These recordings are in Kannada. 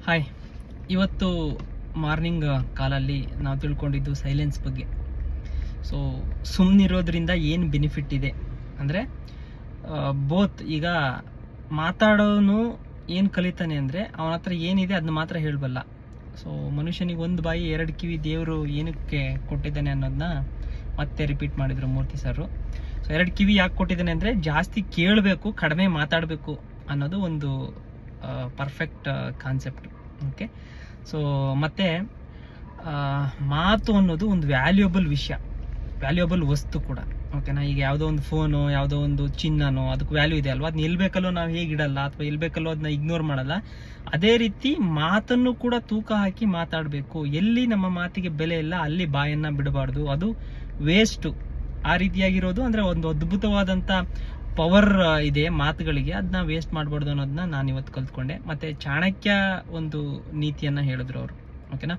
ಹಾಯ್, ಇವತ್ತು ಮಾರ್ನಿಂಗ್ ಕಾಲಲ್ಲಿ ನಾವು ತಿಳ್ಕೊಂಡಿದ್ದು ಸೈಲೆನ್ಸ್ ಬಗ್ಗೆ. ಸೊ ಸುಮ್ಮನಿರೋದ್ರಿಂದ ಏನು ಬೆನಿಫಿಟ್ ಇದೆ ಅಂದರೆ, ಬೋತ್ ಈಗ ಮಾತಾಡೋನು ಏನು ಕಲಿತಾನೆ ಅಂದರೆ ಅವನ ಹತ್ರ ಏನಿದೆ ಅದನ್ನ ಮಾತ್ರ ಹೇಳಬಲ್ಲ. ಸೊ ಮನುಷ್ಯನಿಗೆ ಒಂದು ಬಾಯಿ ಎರಡು ಕಿವಿ ದೇವರು ಏನಕ್ಕೆ ಕೊಟ್ಟಿದ್ದಾನೆ ಅನ್ನೋದನ್ನ ಮತ್ತೆ ರಿಪೀಟ್ ಮಾಡಿದರು ಮೂರ್ತಿ ಸರ್. ಸೊ ಎರಡು ಕಿವಿ ಯಾಕೆ ಕೊಟ್ಟಿದ್ದಾನೆ ಅಂದರೆ, ಜಾಸ್ತಿ ಕೇಳಬೇಕು, ಕಡಿಮೆ ಮಾತಾಡಬೇಕು ಅನ್ನೋದು ಒಂದು ಪರ್ಫೆಕ್ಟ್ ಕಾನ್ಸೆಪ್ಟ್. ಓಕೆ, ಸೊ ಮತ್ತು ಮಾತು ಅನ್ನೋದು ಒಂದು ವ್ಯಾಲ್ಯೂಯಬಲ್ ವಿಷಯ, ವ್ಯಾಲ್ಯೂಯಬಲ್ ವಸ್ತು ಕೂಡ. ಓಕೆನಾ, ಈಗ ಯಾವುದೋ ಒಂದು ಫೋನು, ಯಾವುದೋ ಒಂದು ಚಿನ್ನನೋ, ಅದಕ್ಕೆ ವ್ಯಾಲ್ಯೂ ಇದೆ ಅಲ್ವಾ, ಅದನ್ನ ಎಲ್ಬೇಕಲ್ಲೋ ನಾವು ಹೇಗಿಡಲ್ಲ ಅಥವಾ ಎಲ್ಬೇಕಲ್ಲೋ ಅದನ್ನ ಇಗ್ನೋರ್ ಮಾಡಲ್ಲ. ಅದೇ ರೀತಿ ಮಾತನ್ನು ಕೂಡ ತೂಕ ಹಾಕಿ ಮಾತಾಡಬೇಕು. ಎಲ್ಲಿ ನಮ್ಮ ಮಾತಿಗೆ ಬೆಲೆ ಇಲ್ಲ ಅಲ್ಲಿ ಬಾಯನ್ನು ಬಿಡಬಾರ್ದು, ಅದು ವೇಸ್ಟು. ಆ ರೀತಿಯಾಗಿರೋದು ಅಂದರೆ ಒಂದು ಅದ್ಭುತವಾದಂಥ ಪವರ್ ಇದೆ ಮಾತುಗಳಿಗೆ, ಅದನ್ನ ವೇಸ್ಟ್ ಮಾಡಬಾರ್ದು ಅನ್ನೋದನ್ನ ನಾನು ಇವತ್ತು ಕಲ್ತ್ಕೊಂಡೆ. ಮತ್ತು ಚಾಣಕ್ಯ ಒಂದು ನೀತಿಯನ್ನು ಹೇಳಿದ್ರು ಅವರು. ಓಕೆನಾ,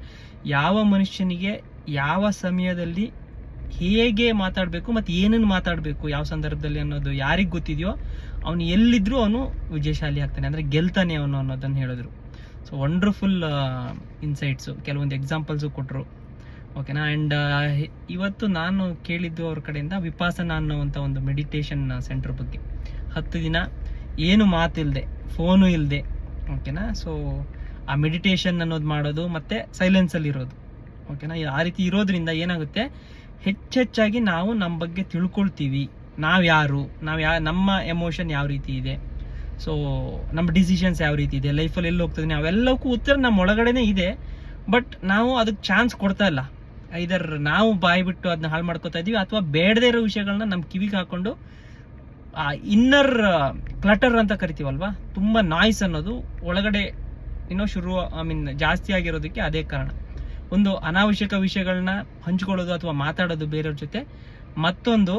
ಯಾವ ಮನುಷ್ಯನಿಗೆ ಯಾವ ಸಮಯದಲ್ಲಿ ಹೇಗೆ ಮಾತಾಡಬೇಕು ಮತ್ತು ಏನನ್ನು ಮಾತಾಡಬೇಕು, ಯಾವ ಸಂದರ್ಭದಲ್ಲಿ ಅನ್ನೋದು ಯಾರಿಗೆ ಗೊತ್ತಿದೆಯೋ ಅವನು ಎಲ್ಲಿದ್ರೂ ಅವನು ವಿಜಯಶಾಲಿ ಆಗ್ತಾನೆ, ಅಂದರೆ ಗೆಲ್ತಾನೆ ಅವನು ಅನ್ನೋದನ್ನು ಹೇಳಿದ್ರು. ಸೊ ವಂಡರ್ಫುಲ್ ಇನ್ಸೈಟ್ಸು, ಕೆಲವೊಂದು ಎಕ್ಸಾಂಪಲ್ಸು ಕೊಟ್ಟರು. ಓಕೆನಾ, ಆ್ಯಂಡ್ ಇವತ್ತು ನಾನು ಕೇಳಿದ್ದು ಅವ್ರ ಕಡೆಯಿಂದ ವಿಪಾಸನ ಅನ್ನೋವಂಥ ಒಂದು ಮೆಡಿಟೇಷನ್ ಸೆಂಟರ್ ಬಗ್ಗೆ. 10 ದಿನ ಏನು ಮಾತಿಲ್ಲದೆ, ಫೋನು ಇಲ್ಲದೆ, ಓಕೆನಾ. ಸೊ ಆ ಮೆಡಿಟೇಷನ್ ಅನ್ನೋದು ಮಾಡೋದು ಮತ್ತು ಸೈಲೆನ್ಸಲ್ಲಿರೋದು. ಓಕೆನಾ, ಆ ರೀತಿ ಇರೋದ್ರಿಂದ ಏನಾಗುತ್ತೆ, ಹೆಚ್ಚೆಚ್ಚಾಗಿ ನಾವು ನಮ್ಮ ಬಗ್ಗೆ ತಿಳ್ಕೊಳ್ತೀವಿ. ನಾವು ಯಾರು, ನಮ್ಮ ಎಮೋಷನ್ ಯಾವ ರೀತಿ ಇದೆ, ಸೊ ನಮ್ಮ ಡಿಸಿಷನ್ಸ್ ಯಾವ ರೀತಿ ಇದೆ, ಲೈಫಲ್ಲಿ ಎಲ್ಲಿ ಹೋಗ್ತದೆ, ಅವೆಲ್ಲಕ್ಕೂ ಉತ್ತರ ನಮ್ಮ ಒಳಗಡೆನೇ ಇದೆ. ಬಟ್ ನಾವು ಅದಕ್ಕೆ ಚಾನ್ಸ್ ಕೊಡ್ತಾ ಇಲ್ಲ. ಐದರ್ ನಾವು ಬಾಯಿ ಬಿಟ್ಟು ಅದನ್ನ ಹಾಳು ಮಾಡ್ಕೋತಾ ಇದೀವಿ, ಅಥವಾ ಬೇಡದೇ ಇರೋ ವಿಷಯಗಳನ್ನ ನಮ್ಮ ಕಿವಿಗೆ ಹಾಕೊಂಡು ಇನ್ನರ್ ಕ್ಲಟರ್ ಅಂತ ಕರಿತೀವಲ್ವಾ, ತುಂಬ ನಾಯ್ಸ್ ಅನ್ನೋದು ಒಳಗಡೆ ಜಾಸ್ತಿ ಆಗಿರೋದಕ್ಕೆ ಅದೇ ಕಾರಣ. ಒಂದು ಅನಾವಶ್ಯಕ ವಿಷಯಗಳನ್ನ ಹಂಚ್ಕೊಳ್ಳೋದು ಅಥವಾ ಮಾತಾಡೋದು ಬೇರೆಯವ್ರ ಜೊತೆ, ಮತ್ತೊಂದು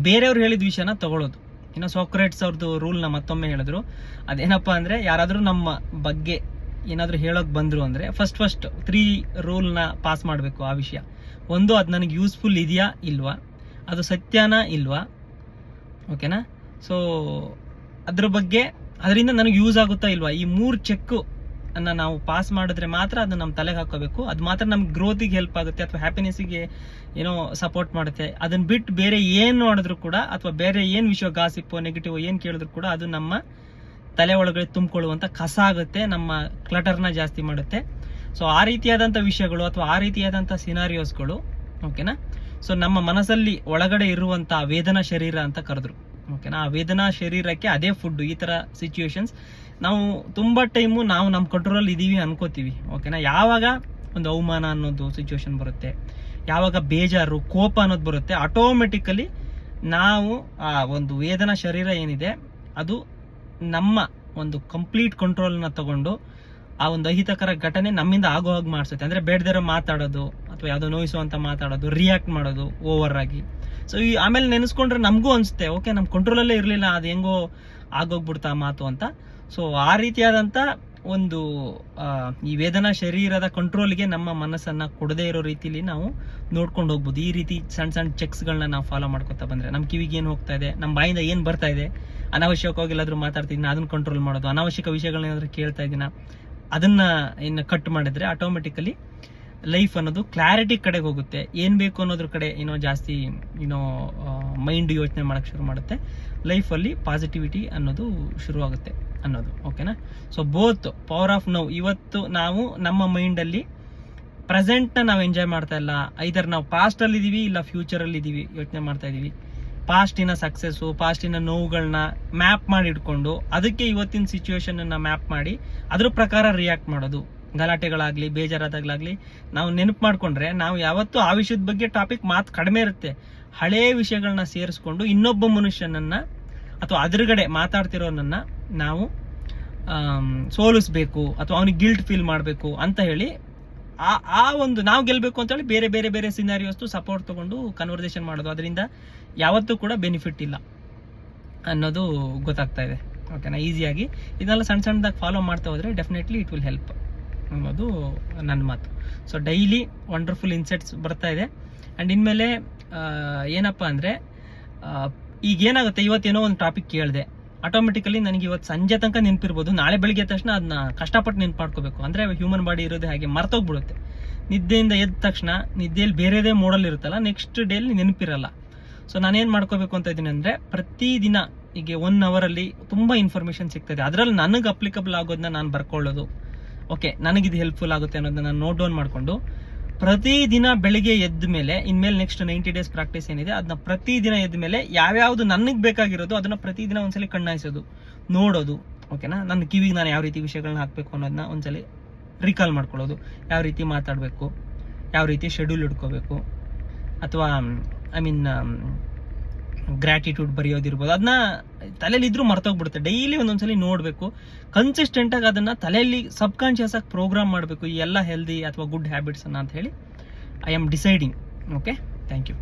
ಬೇರೆಯವ್ರು ಹೇಳಿದ ವಿಷಯನ ತಗೊಳ್ಳೋದು. ಸಾಕ್ರೇಟ್ಸ್ ಅವ್ರದ್ದು ರೂಲ್ನ ಮತ್ತೊಮ್ಮೆ ಹೇಳಿದ್ರು. ಅದೇನಪ್ಪ ಅಂದರೆ, ಯಾರಾದರೂ ನಮ್ಮ ಬಗ್ಗೆ ಏನಾದರೂ ಹೇಳೋಕೆ ಬಂದರು ಅಂದರೆ ಫಸ್ಟ್ 3 ರೂಲ್ನ ಪಾಸ್ ಮಾಡಬೇಕು. ಆ ವಿಷಯ ಒಂದು, ಅದು ನನಗೆ ಯೂಸ್ಫುಲ್ ಇದೆಯಾ ಇಲ್ವಾ, ಅದು ಸತ್ಯನಾ ಇಲ್ವಾ, ಓಕೆನಾ. ಸೊ ಅದ್ರ ಬಗ್ಗೆ, ಅದರಿಂದ ನನಗೆ ಯೂಸ್ ಆಗುತ್ತಾ ಇಲ್ವಾ, ಈ 3 ಚೆಕ್ಕು ಅನ್ನ ನಾವು ಪಾಸ್ ಮಾಡಿದ್ರೆ ಮಾತ್ರ ಅದನ್ನ ನಮ್ಮ ತಲೆಗೆ ಹಾಕೋಬೇಕು. ಅದು ಮಾತ್ರ ನಮ್ಗೆ ಗ್ರೋತಿಗೆ ಹೆಲ್ಪ್ ಆಗುತ್ತೆ ಅಥವಾ ಹ್ಯಾಪಿನೆಸ್ಸಿಗೆ ಸಪೋರ್ಟ್ ಮಾಡುತ್ತೆ. ಅದನ್ನ ಬಿಟ್ಟು ಬೇರೆ ಏನು ಮಾಡಿದ್ರು ಕೂಡ, ಅಥವಾ ಬೇರೆ ಏನು ವಿಷಯ, ಗಾಸಿಪ್ಪು, ನೆಗೆಟಿವ್ ಏನು ಕೇಳಿದ್ರು ಕೂಡ, ಅದು ನಮ್ಮ ತಲೆ ಒಳಗಡೆ ತುಂಬಿಕೊಳ್ಳುವಂಥ ಕಸ ಆಗುತ್ತೆ, ನಮ್ಮ ಕ್ಲಟರ್ನ ಜಾಸ್ತಿ ಮಾಡುತ್ತೆ. ಸೊ ಆ ರೀತಿಯಾದಂಥ ವಿಷಯಗಳು ಅಥವಾ ಆ ರೀತಿಯಾದಂಥ ಸಿನಾರಿಯೋಸ್ಗಳು, ಓಕೆನಾ. ಸೊ ನಮ್ಮ ಮನಸ್ಸಲ್ಲಿ ಒಳಗಡೆ ಇರುವಂಥ ವೇದನಾ ಶರೀರ ಅಂತ ಕರೆದ್ರು. ಓಕೆನಾ, ಆ ವೇದನಾ ಶರೀರಕ್ಕೆ ಅದೇ ಫುಡ್. ಈ ಥರ ಸಿಚುವೇಶನ್ಸ್ ನಾವು ತುಂಬ ಟೈಮು ನಾವು ನಮ್ಮ ಕಂಟ್ರೋಲಲ್ಲಿ ಇದ್ದೀವಿ ಅನ್ಕೋತೀವಿ. ಓಕೆನಾ, ಯಾವಾಗ ಒಂದು ಅವಮಾನ ಅನ್ನೋದು ಸಿಚುವೇಶನ್ ಬರುತ್ತೆ, ಯಾವಾಗ ಬೇಜಾರು, ಕೋಪ ಅನ್ನೋದು ಬರುತ್ತೆ, ಆಟೋಮೆಟಿಕಲಿ ನಾವು ಆ ಒಂದು ವೇದನಾ ಶರೀರ ಏನಿದೆ ಅದು ನಮ್ಮ ಒಂದು ಕಂಪ್ಲೀಟ್ ಕಂಟ್ರೋಲ್ನ ತಗೊಂಡು ಆ ಒಂದು ಅಹಿತಕರ ಘಟನೆ ನಮ್ಮಿಂದ ಆಗೋ ಹಾಗೆ ಮಾಡಿಸುತ್ತೆ. ಅಂದರೆ ಬೇಡದಿರೋ ಮಾತಾಡೋದು ಅಥವಾ ಯಾವುದೋ ನೋಯಿಸುವಂಥ ಮಾತಾಡೋದು, ರಿಯಾಕ್ಟ್ ಮಾಡೋದು ಓವರ್ ಆಗಿ. ಸೊ ಈ ಆಮೇಲೆ ನೆನೆಸ್ಕೊಂಡ್ರೆ ನಮಗೂ ಅನಿಸುತ್ತೆ, ಓಕೆ ನಮ್ಮ ಕಂಟ್ರೋಲಲ್ಲೇ ಇರಲಿಲ್ಲ, ಅದು ಹೆಂಗೋ ಆಗೋಗ್ಬಿಡ್ತಾ ಮಾತು ಅಂತ. ಸೊ ಆ ರೀತಿಯಾದಂಥ ಒಂದು ಈ ವೇದನಾ ಶರೀರದ ಕಂಟ್ರೋಲ್ಗೆ ನಮ್ಮ ಮನಸ್ಸನ್ನು ಕೊಡದೇ ಇರೋ ರೀತಿಲಿ ನಾವು ನೋಡ್ಕೊಂಡು ಹೋಗ್ಬೋದು. ಈ ರೀತಿ ಸಣ್ಣ ಚೆಕ್ಸ್ಗಳನ್ನ ನಾವು ಫಾಲೋ ಮಾಡ್ಕೊತಾ ಬಂದರೆ, ನಮ್ಮ ಕಿವಿಗೆ ಏನು ಹೋಗ್ತಾ ಇದೆ, ನಮ್ಮ ಬಾಯಿಂದ ಏನು ಬರ್ತಾ ಇದೆ, ಅನಾವಶ್ಯಕವಾಗಿ ಎಲ್ಲಾದರೂ ಮಾತಾಡ್ತಿದ್ದೀನಿ ಅದನ್ನು ಕಂಟ್ರೋಲ್ ಮಾಡೋದು, ಅನಾವಶ್ಯಕ ವಿಷಯಗಳನ್ನ ಏನಾದರೂ ಕೇಳ್ತಾ ಇದ್ದೀನ ಅದನ್ನ ಇನ್ನು ಕಟ್ ಮಾಡಿದ್ರೆ ಆಟೋಮೆಟಿಕಲಿ ಲೈಫ್ ಅನ್ನೋದು ಕ್ಲಾರಿಟಿ ಕಡೆಗೆ ಹೋಗುತ್ತೆ. ಏನು ಬೇಕು ಅನ್ನೋದ್ರ ಕಡೆ ಜಾಸ್ತಿ ಮೈಂಡ್ ಯೋಚನೆ ಮಾಡೋಕ್ಕೆ ಶುರು ಮಾಡುತ್ತೆ. ಲೈಫಲ್ಲಿ ಪಾಸಿಟಿವಿಟಿ ಅನ್ನೋದು ಶುರುವಾಗುತ್ತೆ ಅನ್ನೋದು. ಓಕೆನಾ, so both power of now. ಇವತ್ತು ನಾವು ನಮ್ಮ ಮೈಂಡಲ್ಲಿ ಪ್ರೆಸೆಂಟ್ನ ನಾವು ಎಂಜಾಯ್ ಮಾಡ್ತಾ ಇಲ್ಲ. ಐದರ್ ನಾವು ಪಾಸ್ಟಲ್ಲಿ ಇದ್ದೀವಿ ಇಲ್ಲ ಫ್ಯೂಚರಲ್ಲಿ ಇದ್ದೀವಿ, ಯೋಚನೆ ಮಾಡ್ತಾ ಇದ್ದೀವಿ. ಪಾಸ್ಟಿನ ಸಕ್ಸಸ್ಸು, ಪಾಸ್ಟಿನ ನೋವುಗಳನ್ನ ಮ್ಯಾಪ್ ಮಾಡಿ ಇಟ್ಕೊಂಡು ಅದಕ್ಕೆ ಇವತ್ತಿನ ಸಿಚುವೇಶನನ್ನು ಮ್ಯಾಪ್ ಮಾಡಿ ಅದ್ರ ಪ್ರಕಾರ ರಿಯಾಕ್ಟ್ ಮಾಡೋದು. ಗಲಾಟೆಗಳಾಗಲಿ, ಬೇಜಾರಾದಾಗಲಾಗಲಿ ನಾವು ನೆನಪು ಮಾಡಿಕೊಂಡ್ರೆ ನಾವು ಯಾವತ್ತೂ ಆ ವಿಷಯದ ಬಗ್ಗೆ ಟಾಪಿಕ್ ಮಾತು ಕಡಿಮೆ ಇರುತ್ತೆ. ಹಳೇ ವಿಷಯಗಳನ್ನ ಸೇರಿಸ್ಕೊಂಡು ಇನ್ನೊಬ್ಬ ಮನುಷ್ಯನನ್ನು ಅಥವಾ ಅದ್ರಗಡೆ ಮಾತಾಡ್ತಿರೋನನ್ನು ನಾವು ಸೋಲಿಸ್ಬೇಕು ಅಥವಾ ಅವನಿಗೆ ಗಿಲ್ಟ್ ಫೀಲ್ ಮಾಡಬೇಕು ಅಂತ ಹೇಳಿ ಆ ಒಂದು ನಾವು ಗೆಲ್ಲಬೇಕು ಅಂತೇಳಿ ಬೇರೆ ಬೇರೆ ಬೇರೆ ಸಿನಾರಿಯೋಸ್ತು ಸಪೋರ್ಟ್ ತೊಗೊಂಡು ಕನ್ವರ್ಸೇಷನ್ ಮಾಡೋದು, ಅದರಿಂದ ಯಾವತ್ತೂ ಕೂಡ ಬೆನಿಫಿಟ್ ಇಲ್ಲ ಅನ್ನೋದು ಗೊತ್ತಾಗ್ತಾ ಇದೆ. ಓಕೆನಾ, ಈಸಿಯಾಗಿ ಇದನ್ನೆಲ್ಲ ಸಣ್ಣದಾಗಿ ಫಾಲೋ ಮಾಡ್ತಾ ಹೋದರೆ ಡೆಫಿನೆಟ್ಲಿ ಇಟ್ ವಿಲ್ ಹೆಲ್ಪ್ ಅನ್ನೋದು ನನ್ನ ಮಾತು. ಸೊ ಡೈಲಿ ವಂಡರ್ಫುಲ್ ಇನ್ಸೈಟ್ಸ್ ಬರ್ತಾ ಇದೆ. ಆ್ಯಂಡ್ ಇನ್ಮೇಲೆ ಏನಪ್ಪ ಅಂದರೆ, ಈಗೇನಾಗುತ್ತೆ, ಇವತ್ತೇನೋ ಒಂದು ಟಾಪಿಕ್ ಕೇಳಿದೆ, ಆಟೋಮೆಟಿಕಲಿ ನನಗೆ ಇವತ್ತು ಸಂಜೆ ತನಕ ನೆನಪಿರ್ಬೋದು, ನಾಳೆ ಬೆಳಿಗ್ಗೆ ತಕ್ಷಣ ಅದನ್ನ ಕಷ್ಟಪಟ್ಟು ನೆನ್ಪು ಮಾಡ್ಕೋಬೇಕು. ಅಂದರೆ ಹ್ಯೂಮನ್ ಬಾಡಿ ಇರೋದೇ ಹಾಗೆ, ಮರ್ತೋಗ್ಬಿಡುತ್ತೆ. ನಿದ್ದೆಯಿಂದ ಎದ್ದ ತಕ್ಷಣ ನಿದ್ದೆಯಲ್ಲಿ ಬೇರೆದೇ ಮೋಡಲ್ ಇರುತ್ತಲ್ಲ, ನೆಕ್ಸ್ಟ್ ಡೇಲಿ ನೆನಪಿರಲ್ಲ. ಸೊ ನಾನೇನು ಮಾಡ್ಕೋಬೇಕು ಅಂತ ಇದ್ದೀನಿ ಅಂದರೆ, ಪ್ರತಿದಿನ ಈಗ 1 ಅವರಲ್ಲಿ ತುಂಬ ಇನ್ಫಾರ್ಮೇಷನ್ ಸಿಗ್ತದೆ. ಅದರಲ್ಲಿ ನನಗೆ ಅಪ್ಲಿಕಬಲ್ ಆಗೋದನ್ನ ನಾನು ಬರ್ಕೊಳ್ಳೋದು, ಓಕೆ ನನಗಿದು ಹೆಲ್ಪ್ಫುಲ್ ಆಗುತ್ತೆ ಅನ್ನೋದನ್ನ ನಾನು ನೋಟ್ ಡೌನ್ ಮಾಡಿಕೊಂಡು ಪ್ರತಿದಿನ ಬೆಳಿಗ್ಗೆ ಎದ್ದ ಮೇಲೆ, ಇನ್ಮೇಲೆ ನೆಕ್ಸ್ಟ್ 90 ಡೇಸ್ ಪ್ರಾಕ್ಟೀಸ್ ಏನಿದೆ ಅದನ್ನ ಪ್ರತಿದಿನ ಎದ್ದ ಮೇಲೆ ಯಾವ್ಯಾವುದು ನನಗೆ ಬೇಕಾಗಿರೋದು ಅದನ್ನ ಪ್ರತಿದಿನ ಒಂದ್ಸಲಿ ಕಣ್ಣಾಯಿಸೋದು, ನೋಡೋದು. ಓಕೆನಾ, ನನ್ನ ಕಿವಿಗೆ ನಾನು ಯಾವ ರೀತಿ ವಿಷಯಗಳನ್ನ ಹಾಕಬೇಕು ಅನ್ನೋದನ್ನ ಒಂದ್ಸಲಿ ರಿಕಾಲ್ ಮಾಡ್ಕೊಳ್ಳೋದು, ಯಾವ ರೀತಿ ಮಾತಾಡಬೇಕು, ಯಾವ ರೀತಿ ಶೆಡ್ಯೂಲ್ ಇಟ್ಕೋಬೇಕು, ಅಥವಾ ಐ ಮೀನ್ ಗ್ರ್ಯಾಟಿಟ್ಯೂಡ್ ಬರೆಯೋದಿರ್ಬೋದು, ಅದನ್ನ ತಲೆಯಲ್ಲಿ ಇದ್ರೂ ಮರ್ತೋಗ್ಬಿಡುತ್ತೆ. ಡೈಲಿ ಒಂದೊಂದ್ಸಲಿ ನೋಡಬೇಕು, ಕನ್ಸಿಸ್ಟೆಂಟಾಗಿ ಅದನ್ನು ತಲೆಯಲ್ಲಿ ಸಬ್ ಕಾನ್ಷಿಯಸ್ ಆಗಿ ಪ್ರೋಗ್ರಾಮ್ ಮಾಡಬೇಕು, ಈ ಎಲ್ಲ ಹೆಲ್ದಿ ಅಥವಾ ಗುಡ್ ಹ್ಯಾಬಿಟ್ಸನ್ನು ಅಂತ ಹೇಳಿ I am deciding. Okay, thank you.